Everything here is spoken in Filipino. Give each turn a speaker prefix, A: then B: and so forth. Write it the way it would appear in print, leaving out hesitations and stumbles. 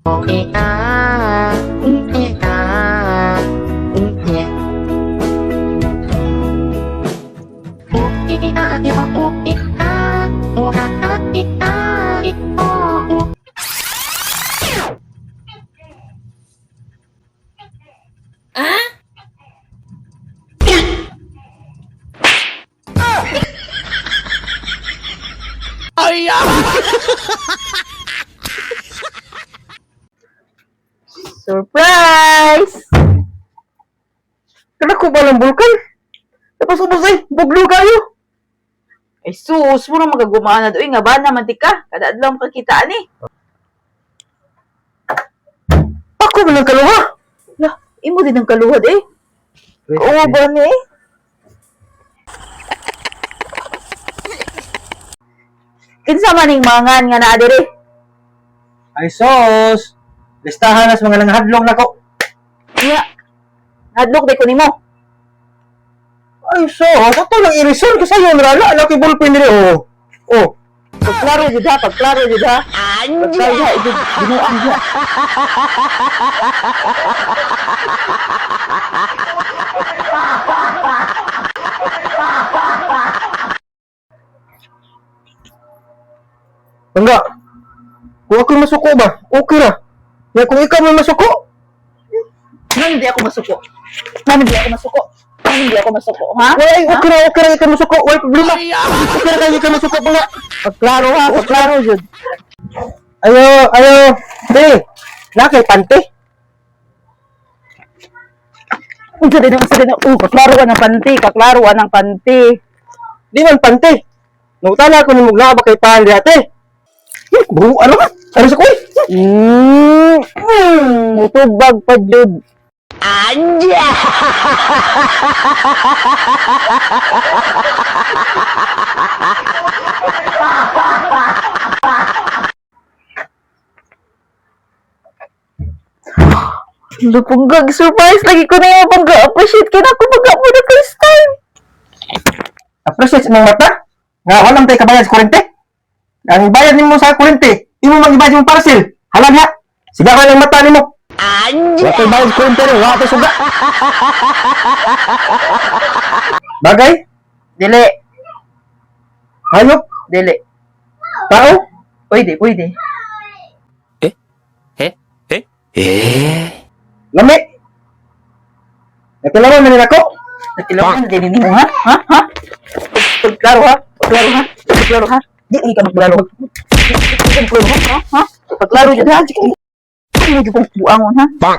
A: Kita, kita, kita,
B: Surprise! Kana ko ba ng bulkan? Tapos ubos buglo kayo. Ay sus, mo na magagumaan na doon nga ba na mantika? Kada adlaw makakita ani. Ako man ang kaluha. La, imo din ang kaluha eh. Oo ba ni? Kinsa man ning mangan nga naa diri?
C: Ay sos! Listahan nas mga nanghadlong nako.
B: Nya. Hadlok day ko nimo.
C: Ay sos! Ato lang i-resolve kasi yun rala. Laki ballpen nila oh. Oh.
B: Pagklaro jud ha, pagklaro jud ha. Pagklaro ha, ito binuang ha.
C: Enggak. Kung ako masuko ba? Okay ra. Ya kung ikaw may masuko,
B: Nang hindi ako masuko. Nang hindi ako masuko. Nang hindi ako masuko, ha?
C: wala okay ra ikaw masuko. Wala problema. Okay ra kayo ikaw masuko pa nga.
B: Pagklaro ha, pagklaro jud.
C: Ayo. Di. Nakay pante.
B: Unsa din kaklaro ka ng panty, kaklaro ka ng panty.
C: Di man pante. Nutala ko ni mugla ba kay pande ate. Bu ano ka? Ano sa koy?
B: Mutubag pa jud.
A: Anja!
B: Lupunggag, surprise lagi ko na yung pag-appreciate ka na ako baga mo the first time.
C: Appreciate sa mga mata. Nga walang tayo kabayad sa kurente. Ang bayad nimo sa kurente, imo mag-ibad yung parcel. Halag ha. Siga ka ng mata nimo.
A: Anja!
C: Wala tayo bayad sa kurente rin. Wala tayo suga. Bagay?
B: Dili,
C: Hayop?
B: dili.
C: Tao?
B: Pwede.
C: Lami? Nakilawan na nila ko?
B: Natilawan na din mo ha? Ha? Pagklaro ha? Pagklaro ha? Di ay ka magklaro. Pagklaro ha? Pagklaro jud ha? Ano jud kong buangon ha?
D: No.